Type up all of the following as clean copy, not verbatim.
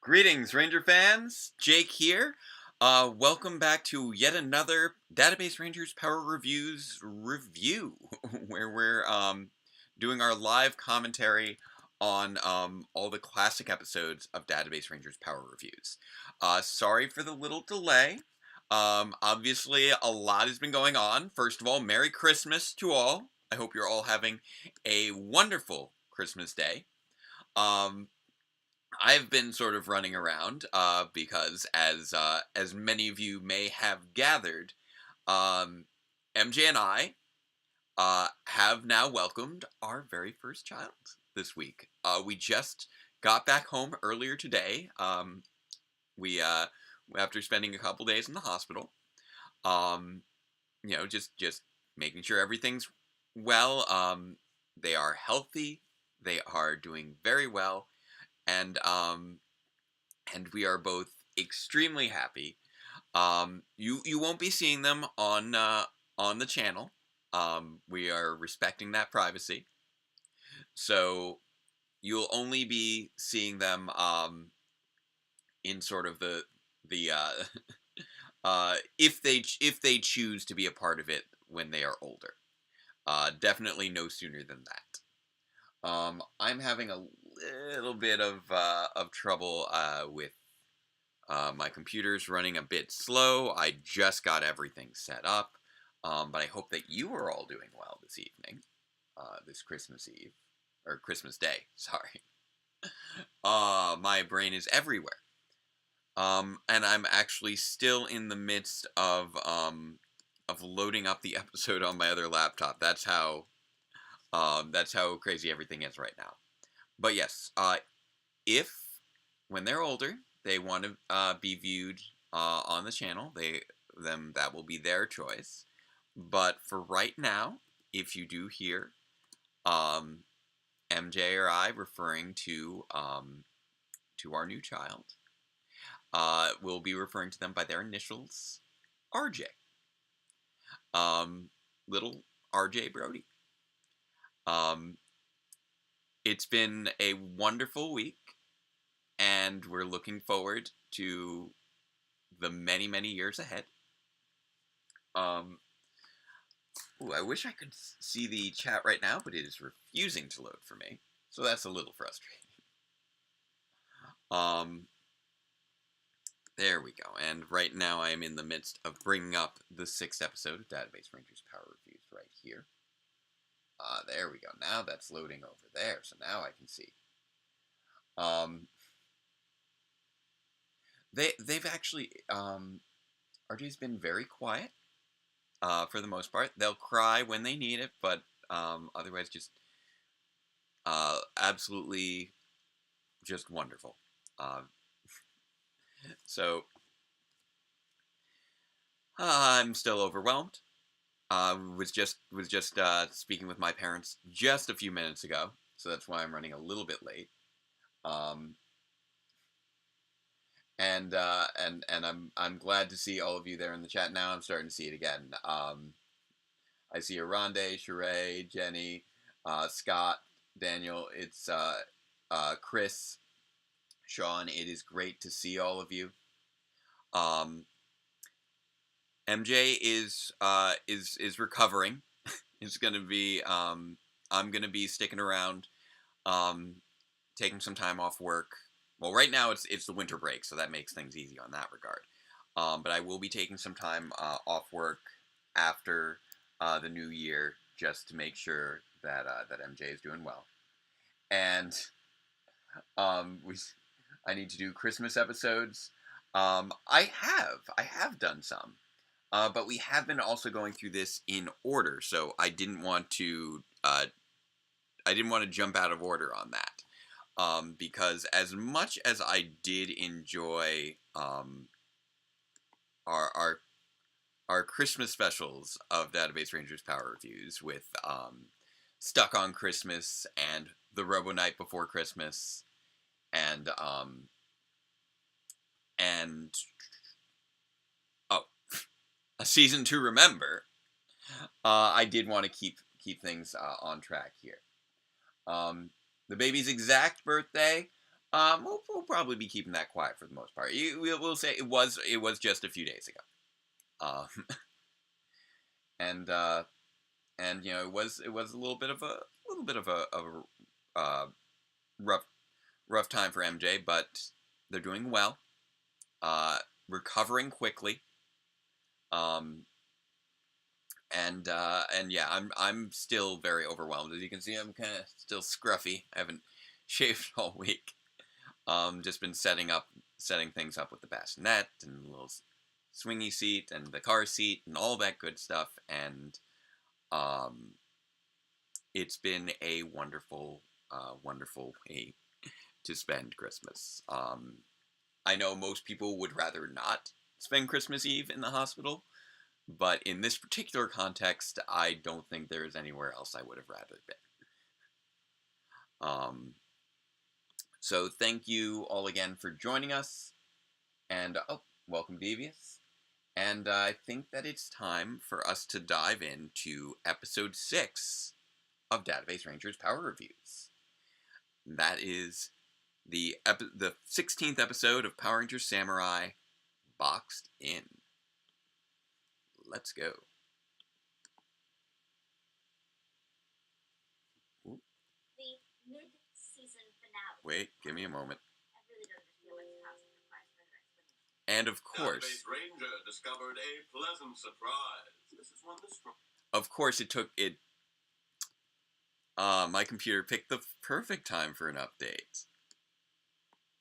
Greetings, Ranger fans. Jake here. Welcome back to yet another Database Rangers Power Reviews review, where we're doing our live commentary on all the classic episodes of Database Rangers Power Reviews. Sorry for the little delay. Obviously, a lot has been going on. First of all, Merry Christmas to all. I hope you're all having a wonderful Christmas day. I've been sort of running around because, as many of you may have gathered, MJ and I have now welcomed our very first child this week. We just got back home earlier today. We after spending a couple days in the hospital. Just making sure everything's well. They are healthy. They are doing very well. And we are both extremely happy. You won't be seeing them on the channel. We are respecting that privacy, so you'll only be seeing them in sort of the if they choose to be a part of it when they are older. Definitely no sooner than that. I'm having a little bit of trouble with my computer's running a bit slow. I just got everything set up, but I hope that you are all doing well this evening, this Christmas Eve, or Christmas Day, sorry. My brain is everywhere. And I'm actually still in the midst of loading up the episode on my other laptop. That's how crazy everything is right now. But yes, if when they're older they want to be viewed on the channel, that will be their choice. But for right now, if you do hear MJ or I referring to our new child, we'll be referring to them by their initials, RJ. Little RJ Brody. It's been a wonderful week, and we're looking forward to the many, many years ahead. I wish I could see the chat right now, but it is refusing to load for me, so that's a little frustrating. There we go, and right now I am in the midst of bringing up the 6th episode of Database Rangers Power Reviews right here. There we go. Now that's loading over there, so now I can see. They've actually RJ's been very quiet for the most part. They'll cry when they need it, but otherwise just absolutely just wonderful. So I'm still overwhelmed. Was just speaking with my parents just a few minutes ago, so that's why I'm running a little bit late. And I'm glad to see all of you there in the chat now. I'm starting to see it again. I see Aronde, Sheree, Jenny, Scott, Daniel. It's Chris, Sean. It is great to see all of you. MJ is recovering. It's gonna be I'm gonna be sticking around, taking some time off work. Well, right now it's the winter break, so that makes things easy on that regard. But I will be taking some time off work after the new year, just to make sure that MJ is doing well. And I need to do Christmas episodes. I have done some. But we have been also going through this in order, so I didn't want to jump out of order on that, because as much as I did enjoy our Christmas specials of Database Rangers Power Reviews with Stuck on Christmas and The Robo Night Before Christmas and A Season to Remember, I did want to keep things on track here. The baby's exact birthday We'll probably be keeping that quiet for the most part. We'll say it was just a few days ago. Um, and it was a little bit of a rough time for MJ, but they're doing well. Recovering quickly. Um, and yeah, I'm still very overwhelmed. As you can see, I'm kind of still scruffy. I haven't shaved all week. Just been setting things up with the bassinet and the little swingy seat and the car seat and all that good stuff. And um, it's been a wonderful, wonderful way to spend Christmas. I know most people would rather not spend Christmas Eve in the hospital, but in this particular context, I don't think there is anywhere else I would have rather been. Um, so thank you all again for joining us, and welcome, Devious. And I think that it's time for us to dive into episode 6 of Database Rangers Power Reviews. That is the 16th episode of Power Rangers Samurai, Boxed In. Let's go. Ooh. The mid-season finale. Wait, give me a moment. I really don't understand what the concept requires further explanation. And of course, Database Ranger discovered a pleasant surprise. This is one that's of course, it took it. My computer picked the perfect time for an update.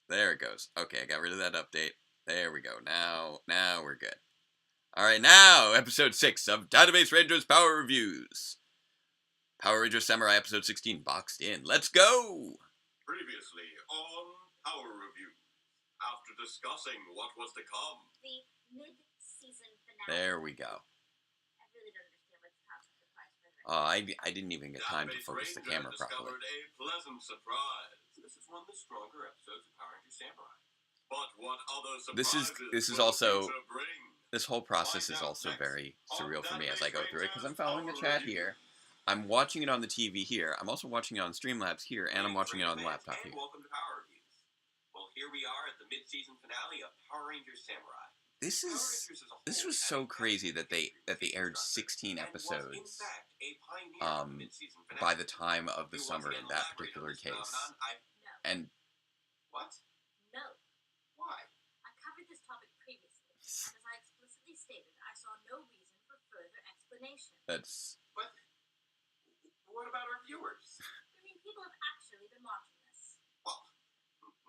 There it goes. Okay, I got rid of that update. There we go. Now we're good. Alright, now, episode 6 of Database Rangers Power Reviews. Power Rangers Samurai episode 16, Boxed In. Let's go! previously on Power Review. After discussing what was to come, The mid-season finale. There we go. I really don't understand what the concept requires further explanation. I didn't even get time to Database focus the Ranger camera properly. discovered a pleasant surprise. This is one of the stronger episodes of Power Rangers Samurai. But what other surprises This is will the also future bring? This whole process is also very surreal for me as I go through it, because I'm following the chat here, I'm watching it on the TV here, I'm also watching it on Streamlabs here, and I'm watching it on the laptop here. Welcome to Power Reviews. Well, here we are at the mid-season finale of Power Rangers Samurai. This was so crazy that they aired 16 episodes by the time of the summer in that particular case. No. And What? No. Why? I covered this topic previously, and as I explicitly stated, I saw no reason for further explanation. that's But what about our viewers? I mean, people have actually been watching this. Well,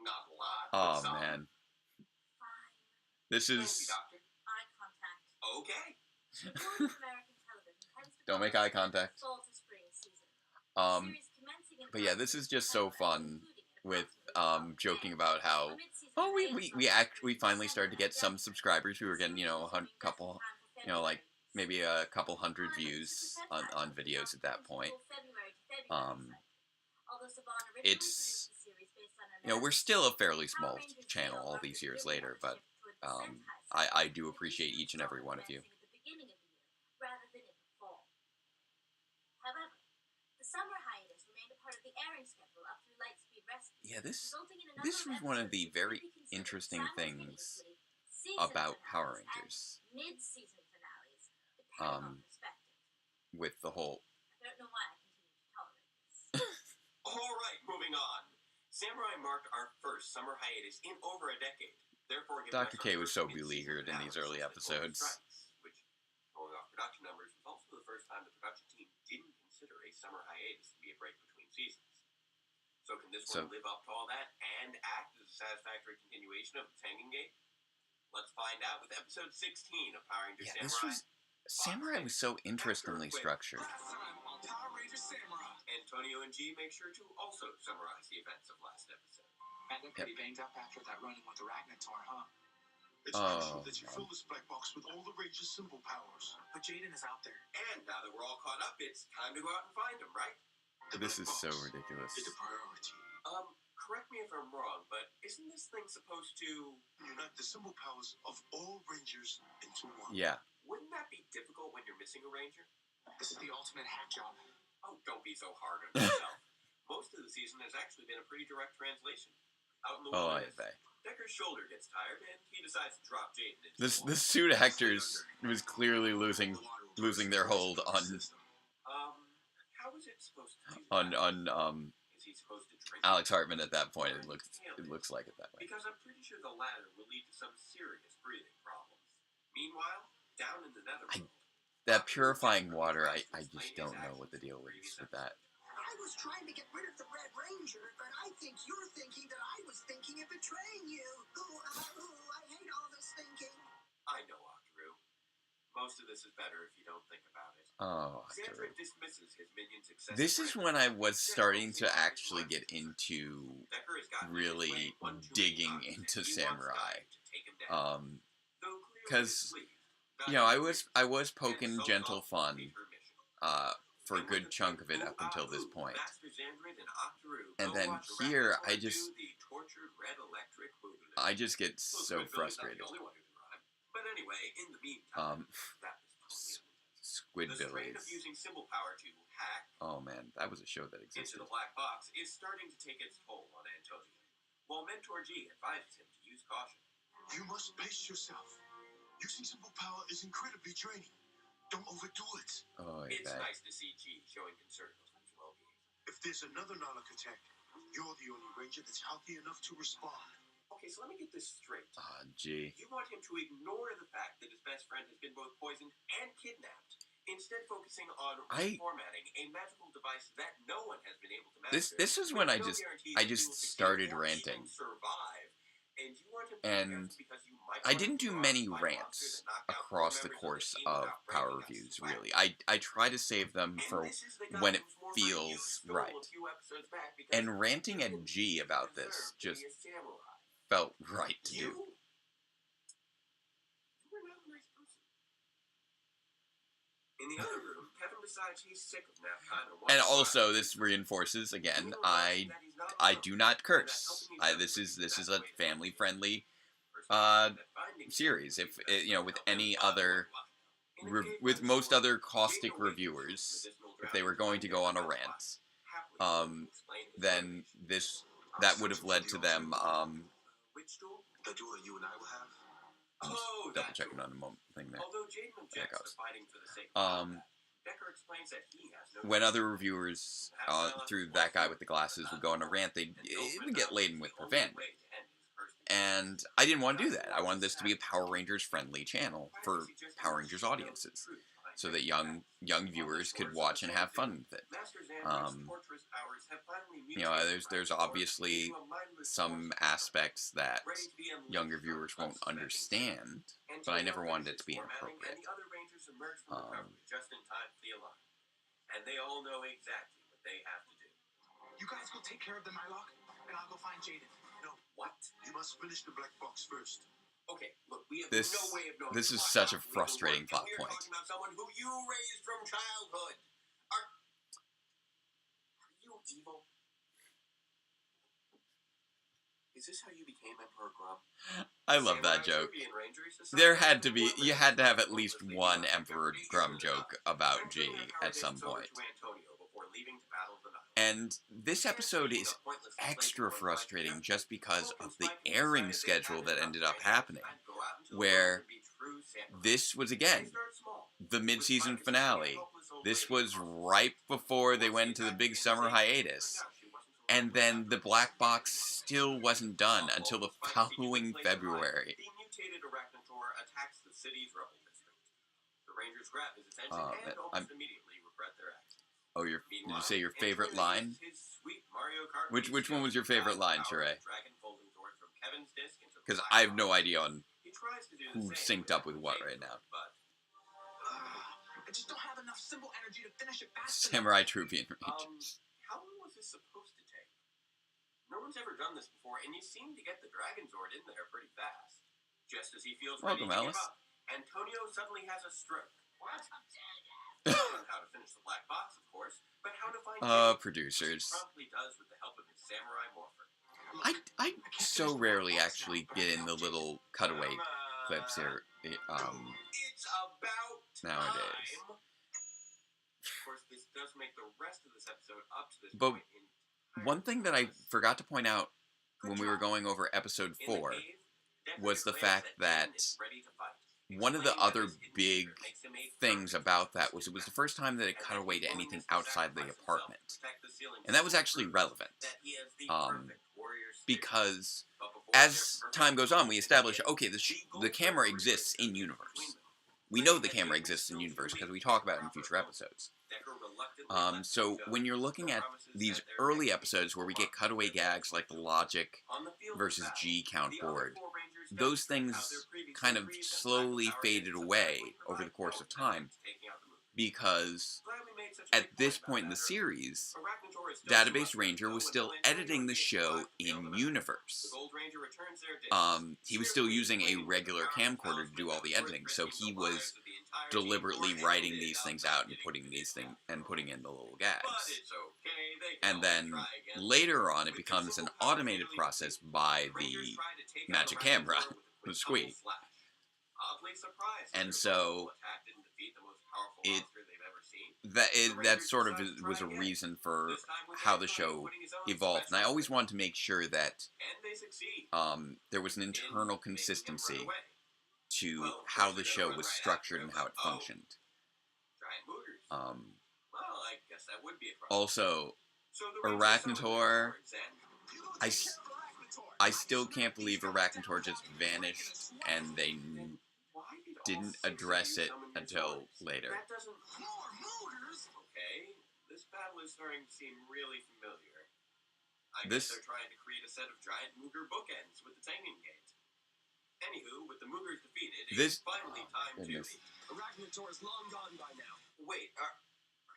not a lot. oh but some. man. Fine. This Thank you, is Doctor. Eye contact. Okay. North American television tends to Don't make follow eye contact. the fall to spring season. um Series commencing in but yeah, this is just so fun with joking about how we finally started to get some subscribers who were getting, maybe a couple hundred views on videos at that point. It's we're still a fairly small channel all these years later, but I do appreciate each and every one of you. However, the summer hiatus remained a part of the airing schedule up through Lightspeed Rescue. Yeah, this resulting in a this number was one of episodes the that very could be considered interesting things simultaneously about season Power finales and Rangers. mid-season finales, depending on perspective. With the whole I don't know why I continue to tolerate this. All right, moving on. Samurai marked our first summer hiatus in over a decade. Therefore, giving Dr. us K our was first so mid-season beleaguered in finale these early since the Golden episodes. Strikes, which, going off production numbers, was also the first time the production team didn't consider a summer hiatus to be a break between seasons. So can this one live up to all that and act as a satisfactory continuation of the Tangen Gate? Let's find out with episode 16 of Power Rangers Yeah, Samurai. Samurai was so interestingly structured. Power Rangers Samurai. Antonio and G make sure to also summarize the events of last episode. And they're pretty banged up after that run-in with the Ragnator, huh? It's crucial that you fill this black box with all the Rangers' symbol powers. But Jaden is out there. And now that we're all caught up, it's time to go out and find him, right? This is so ridiculous. It's a priority. Correct me if I'm wrong, but isn't this thing supposed to Unite the symbol powers of all Rangers into one. Yeah. Wouldn't that be difficult when you're missing a Ranger? This is the ultimate hack job. Oh, don't be so hard on yourself. Most of the season has actually been a pretty direct translation. Out in the Oh, wilderness, I Decker's shoulder gets tired, and he decides to drop Jaden into This the the water. suit actors was clearly losing their hold How is it supposed to do on that? on Is he supposed to drink Alex it? Hartman at that point. Or It looks like it that way. Because I'm pretty sure the latter will lead to some serious breathing problems. Meanwhile, down in the netherworld, That purifying water, I just don't know what the deal is with that. I was trying to get rid of the Red Ranger, but I think you're thinking that I was thinking of betraying you. I hate all this thinking. I know, Octoroo. Most of this is better if you don't think about it. Oh, Xandred dismisses his minion's excessive this is range. when I was starting to actually get into Decker has gotten in his really way one too many digging times, and into he wants Samurai. Dai to take him down. Though clearly 'Cause, displeased, you know, Dai agrees, I was and poking so gentle off to fun meet her mission. for a And good with the chunk of it ooh, up until this ooh, point. Master Xandred and Octoroo And go then watch a here, Arachnosaur I do just the tortured red electric boogaloo. I just get Well, so Squidbilly's not frustrated. the only one who can rhyme. But anyway, in the meantime, that was totally unintended. Squid The strain Billies. of using symbol power to hack Oh man, that was a show that into existed. the black box is starting to take its toll on Antonio, while Mentor G advises him to use caution. You must pace yourself. Using simple power is incredibly draining. Don't overdo it. Oh, It's nice to see G showing concern for his well-being. If there's another Nalok attack, you're the only ranger that's healthy enough to respond. Okay, so let me get this straight. Gee. You want him to ignore the fact that his best friend has been both poisoned and kidnapped, instead focusing on reformatting a magical device that no one has been able to master. This is when I just started ranting. Survive. And you want him to And because you might I didn't do many rants across the course of Power Reviews, really. I try to save them for when it feels right. And ranting at G about this just felt right to do. You were not a nice person. In the other room, Kevin decides he's sick of nap time And also, this reinforces again. I do not curse. This is a family friendly series. If you know, with any other, with most other caustic reviewers, if they were going to go on a rant, then that would have led to them. Which duel? The duel you and I will have? Oh, Double checking on the thing there. Although Jaden objects to fighting for the sake of Decker explains that he has no when other reviewers, through that guy with the glasses, would go on a rant, they'd even get laden with profanity. And I didn't want to do that. I wanted this to be a Power Rangers friendly channel for Power Rangers audiences, so that young viewers could watch and have fun with it. You know, there's obviously some aspects that younger viewers won't understand, but I never wanted it to be inappropriate. Just in time for the alarm. And they all know exactly what they have to do. You guys go take care of the Nylok, and I'll go find Jaden. No. What? You must finish the black box first. Okay, look, we have This- no way of knowing. this is why such a Dr. frustrating Leavenworth, plot and we are point. talking about someone who you raised from childhood. Are you evil? Is this how you became Emperor Grump? I love that joke. There had to be, you had to have at least one Emperor Grum joke about G at some point. And this episode is extra frustrating just because of the airing schedule that ended up happening, where this was, again, the mid-season finale. This was right before they went to the big summer hiatus. And then the black box still wasn't done until the following February. The mutated Arachnosaur attacks the city's rebel district. The Rangers grab his attention and almost immediately regret their actions. Oh, did you say your favorite line? Which one was your favorite line, Sheree? Because I have no idea on who's synced up with what right now. I just don't have enough symbol energy to finish it fast. Samurai Troopian Rangers. How long was this supposed to take? No one's ever done this before, and you seem to get the Dragon Zord in there pretty fast. Just as he feels ready to give up, Antonio suddenly has a stroke. What? Not how to finish the black box, of course, but how to find producers. He promptly does with the help of his samurai morpher. I so rarely actually get in the little cutaway clips here. It's about Nowadays. time. Of course, this does make the rest of this episode up to this But point. one thing that I forgot to point out when we were going over episode In the 4 cave, Decker was the declares fact that Dan is ready to fight, one of the explaining other that his big adventure makes him a things perfect about that choice was to it was the craft. first time that it And cut that away his to anything willingness to outside the sacrifice himself to apartment. protect the ceiling And that was system actually proves relevant. that he has the Um, perfect warrior spirit. because But before as their time perfect goes on, we union establish, begins, okay, the gold camera warrior exists in between universe. them. We know the camera exists in universe because we talk about it in future episodes. Decker reluctantly lets So him go, when you're looking but at promises these that their early next episodes where we will get cutaway mark their gags like the best logic on the field of versus battle, G count the other board, four Rangers those demonstrate how things their previous kind of victories and lack of slowly power faded hits away apparently over the provide course no of time benefit to taking out the movie. because Glad we made such a at big this point about point in that the earlier. series, Arachnosaur is still Database too Ranger much was to still go until editing the Lynch show arrives to bail in them out. universe. The Gold Ranger returns their discs, He was still cheerfully using a explaining the regular powerful camcorder to do all the talisman editing, that so was he risking the was lives of the entire deliberately team, or writing ended these up things not out and getting putting to these this things after and all. putting in the little But gags. it's okay, they can And always then try again. later on, it With their becomes an single power automated nearly process depleted, by the Rangers the try to take out magic camera, Arachnosaur with a the quick squee. double slash. Oddly surprised that And their so powerful attack didn't defeat the most powerful it monster they've ever seen. that sort of was a reason for This time with how the Decker show putting his own evolved. And I special always spin. wanted to make sure that And they succeed there was an in internal making him run consistency away. to Well, of how course the they're show gonna run was right structured after and him, how but it functioned. giant boogers. Well, I guess that would be a problem. Also, So the Rangers summoned their Arachnotaur, wards and You go I, take s- care of Arachnotaur. I still can't believe Arachnotaur just vanished and they then why did all didn't 6 of address you it summon your until swords? later. That doesn't. More motors? Okay, this battle is starting to seem really familiar. I This- guess they're trying to create a set of giant Mooger bookends with the Tangent Gate. Anywho, with the Moogers defeated, This- it's finally time goodness. to. Arachnotaur is long gone by now. Wait, are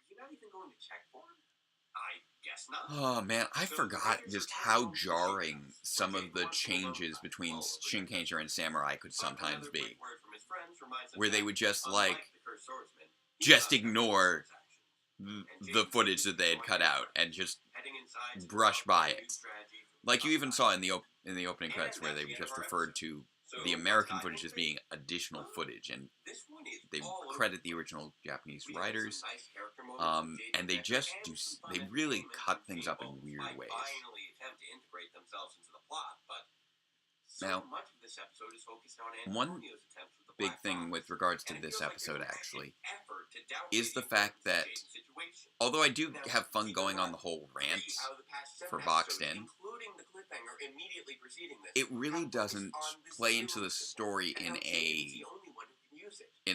you not even going to check for him? I guess not. Oh man, I forgot just how jarring some of the changes between Shinkanger and Samurai could sometimes be. Where they would just just ignore the footage that they had cut out and just brush by it. Like you even saw in the opening credits where they just referred to the American footage as being additional footage, and they credit the original Japanese writers, and they really cut things up in weird ways. Now, one big thing with regards to this episode actually is the fact that although I do have fun going on the whole rant for Boxed In, it really doesn't play into the story in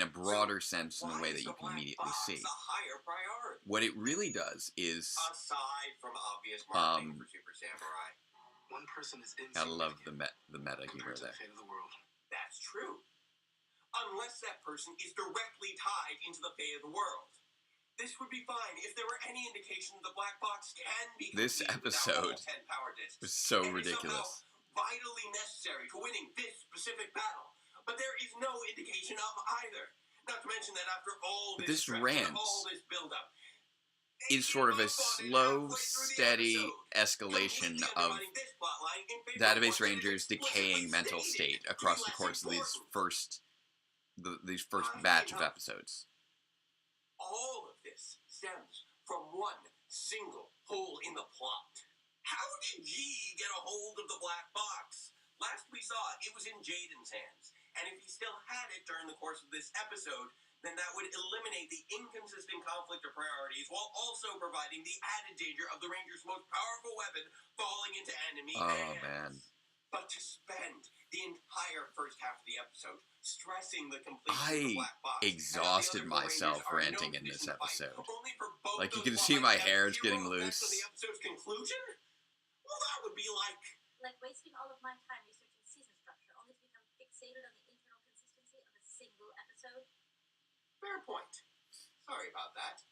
a broader sense in a way that you can immediately see. What it really does is, aside from obvious marketing for Super Samurai, One person is gotta love the insignificant meta humor compared to the there. fate of the world. that's true. Unless that person is directly tied into the fate of the world. This would be fine if there were any indication the black box can be This completed without all episode 10 power discs. was so And is ridiculous. somehow vitally necessary to winning this specific battle. But there is no indication of either. Not to mention that after all But this this stretch rant and all this build-up, is sort of a slow, steady escalation of Database Ranger's decaying mental state across the course of these first batch of episodes. All of this stems from one single hole in the plot. How did G get a hold of the black box? Last we saw, it was in Jaden's hands. And if he still had it during the course of this episode, then that would eliminate the inconsistent conflict of priorities while also providing the added danger of the Ranger's most powerful weapon falling into enemy hands. Man. But to spend the entire first half of the episode stressing the completion of the I black box, exhausted and the other myself Rangers are ranting no in this decent fight, episode. only for both Like, you those can see my plotline to hair have is getting zero effect loose. on the episode's conclusion? Well, that would be like wasting all of my time researching season structure, only to become fixated on the internal consistency of a single episode. fair point. Sorry about that.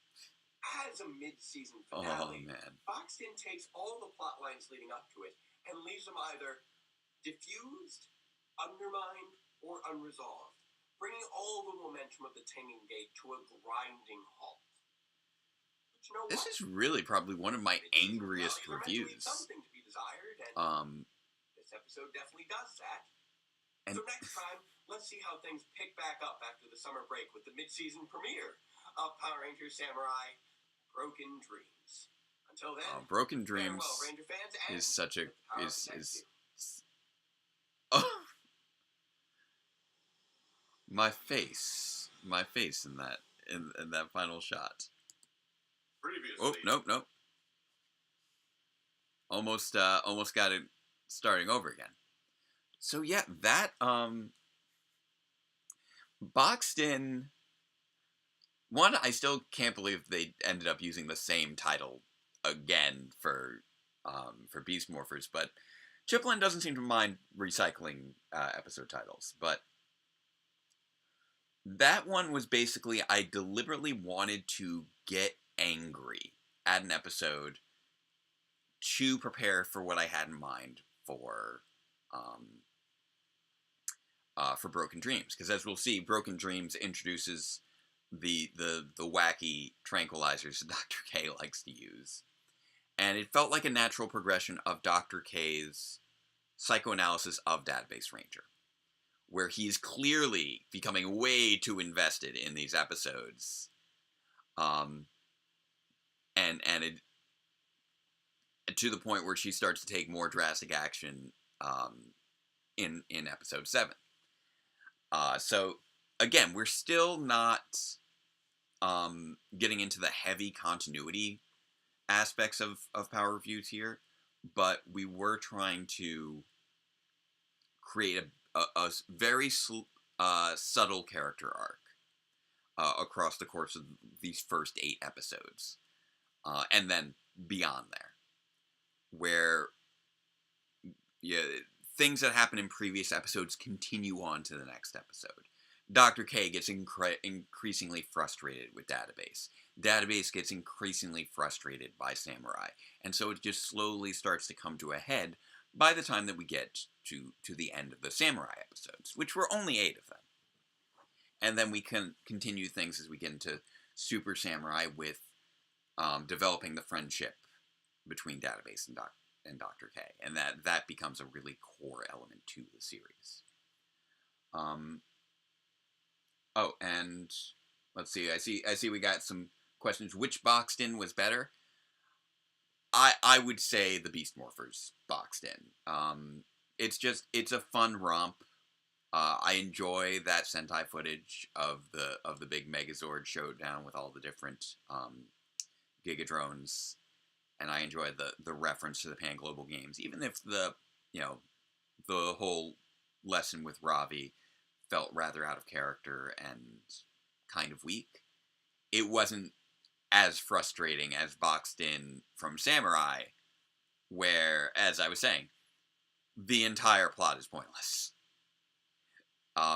As a mid-season Oh finale, man. Boxed In takes all the plot lines leading up to it and leaves them either diffused, undermined, or unresolved, bringing all the momentum of the Tangent Gate to a grinding halt. But you know This what? is really probably one of my Mid-season angriest finale eventually reviews. something to be desired, and this episode definitely does that. And So next time, let's see how things pick back up after the summer break with the mid-season premiere of Power Rangers Samurai Broken Dreams. Until then, Broken farewell, Dreams Ranger fans, and is such a let the power is protect is you. oh, my face in that final shot. Oh, Previously, nope. Almost got it starting over again. So yeah, that boxed in one. I still can't believe they ended up using the same title again for Beast Morphers, but Chiplin doesn't seem to mind recycling episode titles. But that one was basically, I deliberately wanted to get angry at an episode to prepare for what I had in mind um, for Broken Dreams, because as we'll see, Broken Dreams introduces the wacky tranquilizers that Dr. K likes to use, and it felt like a natural progression of Dr. K's psychoanalysis of Database Ranger, where he's clearly becoming way too invested in these episodes, and it, to the point where she starts to take more drastic action in episode 7. So again, we're still not getting into the heavy continuity aspects of Power Reviews here, but we were trying to create a very subtle character arc across the course of these first 8 episodes, and then beyond there, where yeah, things that happen in previous episodes continue on to the next episode. Dr. K gets increasingly frustrated with Database. Database gets increasingly frustrated by Samurai. And so it just slowly starts to come to a head by the time that we get to the end of the Samurai episodes, which were only 8 of them. And then we can continue things as we get into Super Samurai with developing the friendship between Database and Dr. K, and that becomes a really core element to the series. Oh, and let's see. I see. We got some questions. Which boxed in was better? I would say the Beast Morphers boxed in. It's a fun romp. I enjoy that Sentai footage of the big Megazord showdown with all the different Gigadrones, and I enjoy the reference to the Pan Global Games, even if the whole lesson with Ravi felt rather out of character and kind of weak. It wasn't as frustrating as boxed in from Samurai, where, as I was saying, the entire plot is pointless.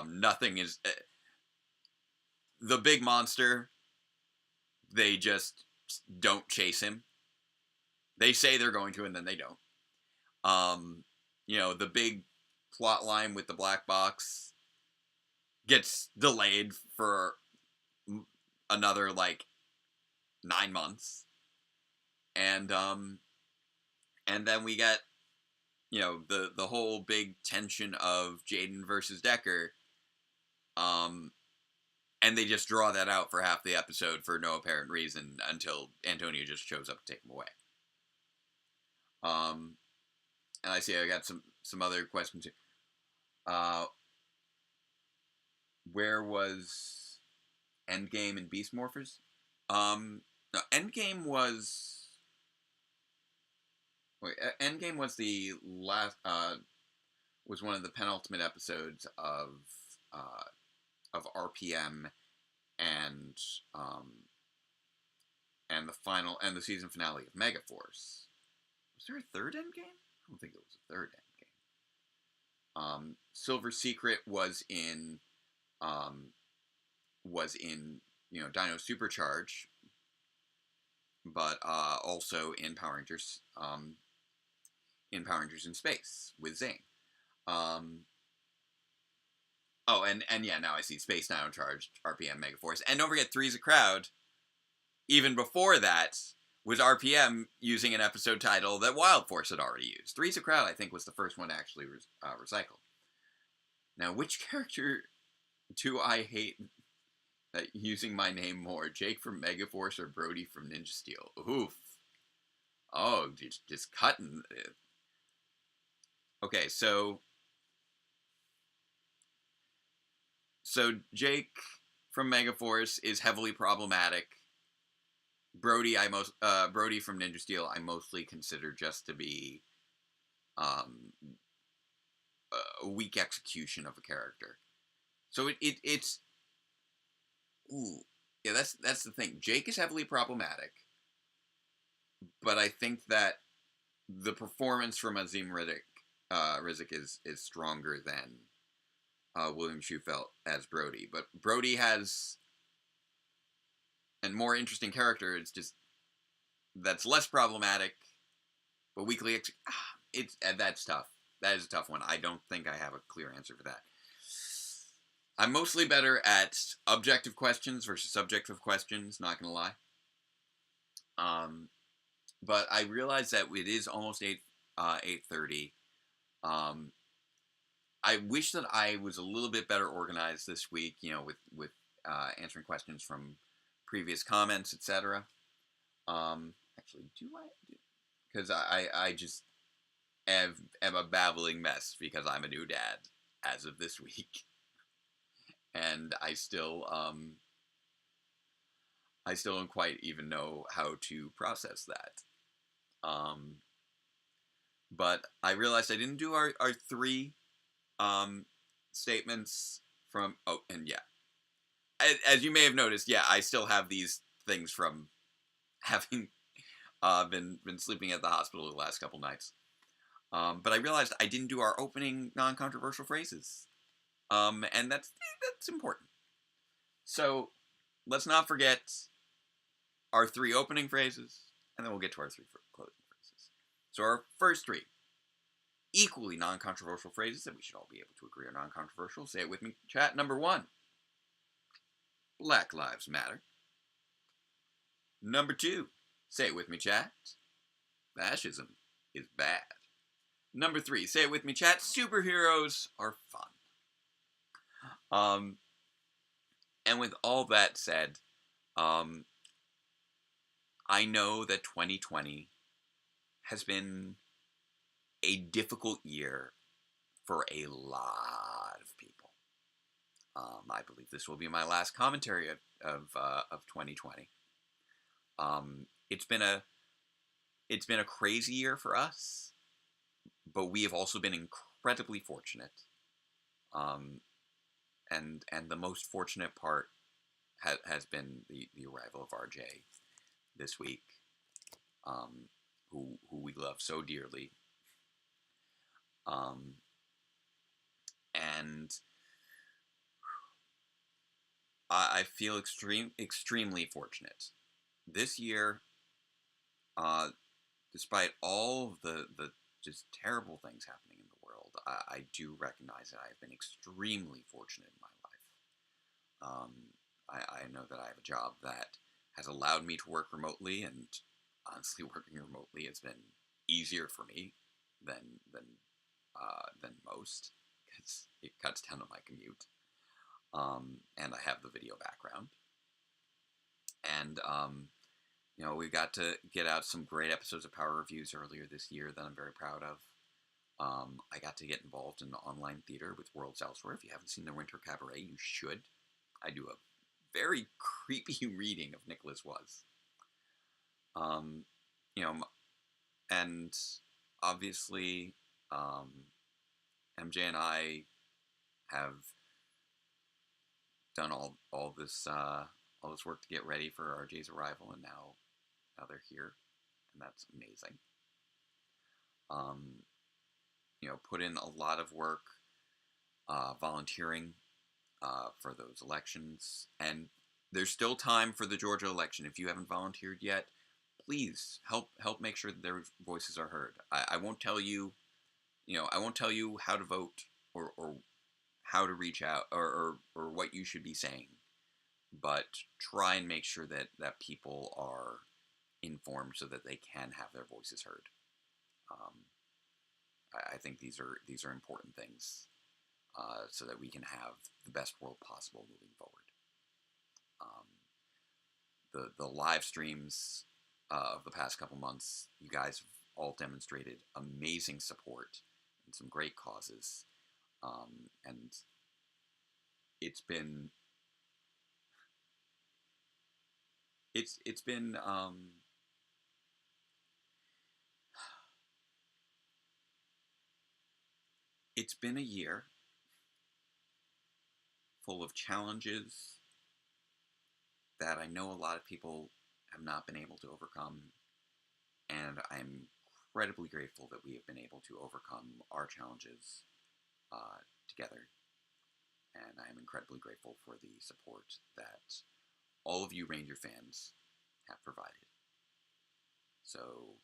Nothing is the big monster. They just don't chase him. They say they're going to, and then they don't. The big plot line with the black box gets delayed for another 9 months, and then we get the whole big tension of Jaden versus Decker, and they just draw that out for half the episode for no apparent reason until Antonio just shows up to take him away. And I see I got some other questions here. Where was Endgame and Beast Morphers? No, Endgame was the last was one of the penultimate episodes of RPM and the season finale of Megaforce. Was there a third Endgame? I don't think it was a third Endgame. Silver Secret was in Dino Supercharge, but also in Power Rangers in Space with Zane. Now I see Space Dino Charge, RPM, Megaforce, and don't forget Three's a Crowd. Even before that was RPM using an episode title that Wild Force had already used. Three's a Crowd, I think, was the first one to actually recycle. Now, which character do I hate using my name more? Jake from Megaforce or Brody from Ninja Steel? Oof. Oh, just cutting. Okay, so Jake from Megaforce is heavily problematic. Brody, Brody from Ninja Steel, I mostly consider just to be um, a weak execution of a character. So it's ooh, yeah, that's the thing. Jake is heavily problematic, but I think that the performance from Azim Rizek is stronger than William Schufelt as Brody. But Brody has a more interesting character. It's just that's less problematic, but it's that's tough. That is a tough one. I don't think I have a clear answer for that. I'm mostly better at objective questions versus subjective questions. Not gonna lie. But I realize that it is almost 8:30. I wish that I was a little bit better organized this week. With answering questions from previous comments, etc. Actually, do I? Because I just am a babbling mess because I'm a new dad as of this week, and I still don't quite even know how to process that. Um, but I realized I didn't do our three statements from. Oh, and yeah, as you may have noticed, yeah, I still have these things from having been sleeping at the hospital the last couple nights. But I realized I didn't do our opening non-controversial phrases, and that's important. So let's not forget our three opening phrases, and then we'll get to our three closing phrases. So our first three equally non-controversial phrases that we should all be able to agree are non-controversial. Say it with me, chat. Number one, Black Lives Matter. Number two, say it with me, chat. Fascism is bad. Number three, say it with me, chat. Superheroes are fun. And with all that said, I know that 2020 has been a difficult year for a lot of people. I believe this will be my last commentary of 2020. It's been a crazy year for us, but we have also been incredibly fortunate. And the most fortunate part has been the arrival of RJ this week, who we love so dearly. And I feel extremely fortunate. This year, despite all the just terrible things happening in the world, I do recognize that I've been extremely fortunate in my life. I know that I have a job that has allowed me to work remotely, and honestly, working remotely has been easier for me than most, because it cuts down on my commute. And I have the video background, and we got to get out some great episodes of Power Reviews earlier this year that I'm very proud of. I got to get involved in the online theater with Worlds Elsewhere. If you haven't seen The Winter Cabaret, you should. I do a very creepy reading of Nicholas Was. And obviously, MJ and I have done all this work to get ready for RJ's arrival, and now they're here, and that's amazing. Put in a lot of work volunteering for those elections, and there's still time for the Georgia election. If you haven't volunteered yet, please help make sure that their voices are heard. I won't tell you, I won't tell you how to vote or how to reach out or what you should be saying, but try and make sure that people are informed so that they can have their voices heard. I think these are important things so that we can have the best world possible moving forward. The live streams of the past couple months. You guys have all demonstrated amazing support and some great causes, and it's been it's been it's been a year full of challenges that I know a lot of people have not been able to overcome, and I'm incredibly grateful that we have been able to overcome our challenges together. And I am incredibly grateful for the support that all of you Ranger fans have provided. So,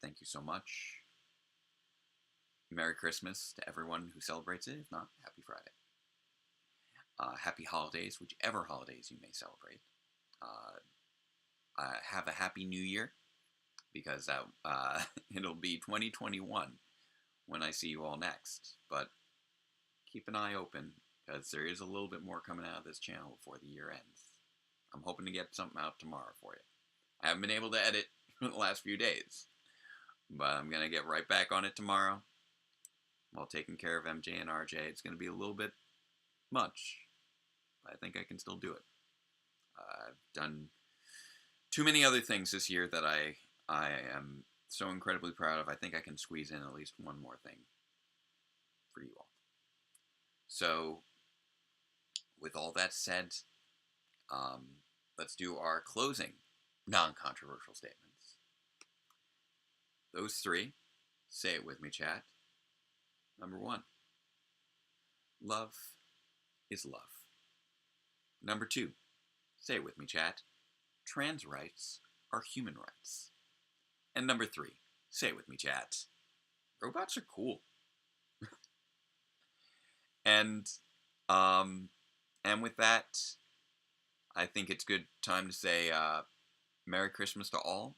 thank you so much. Merry Christmas to everyone who celebrates it. If not, Happy Friday. Happy holidays, whichever holidays you may celebrate. Have a happy new year, because it'll be 2021 when I see you all next. But keep an eye open, because there is a little bit more coming out of this channel before the year ends. I'm hoping to get something out tomorrow for you. I haven't been able to edit for the last few days, but I'm going to get right back on it tomorrow while taking care of MJ and RJ. It's going to be a little bit much, but I think I can still do it. I've done too many other things this year that I am so incredibly proud of. I think I can squeeze in at least one more thing for you all. So, with all that said, let's do our closing non-controversial statements. Those three, say it with me, chat. Number 1, love is love. Number 2, say it with me, chat. Trans rights are human rights. And number 3, say it with me, chat. Robots are cool. And with that, I think it's good time to say Merry Christmas to all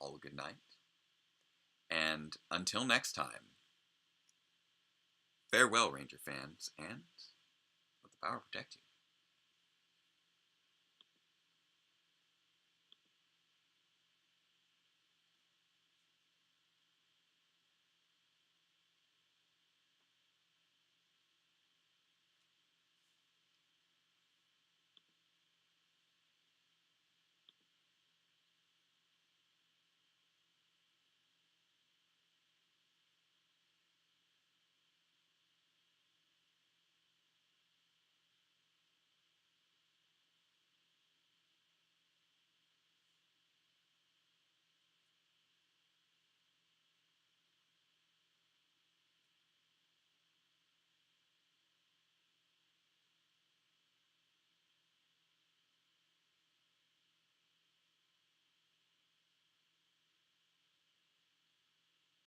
a good night. And until next time, farewell, Ranger fans, and let the power protect you.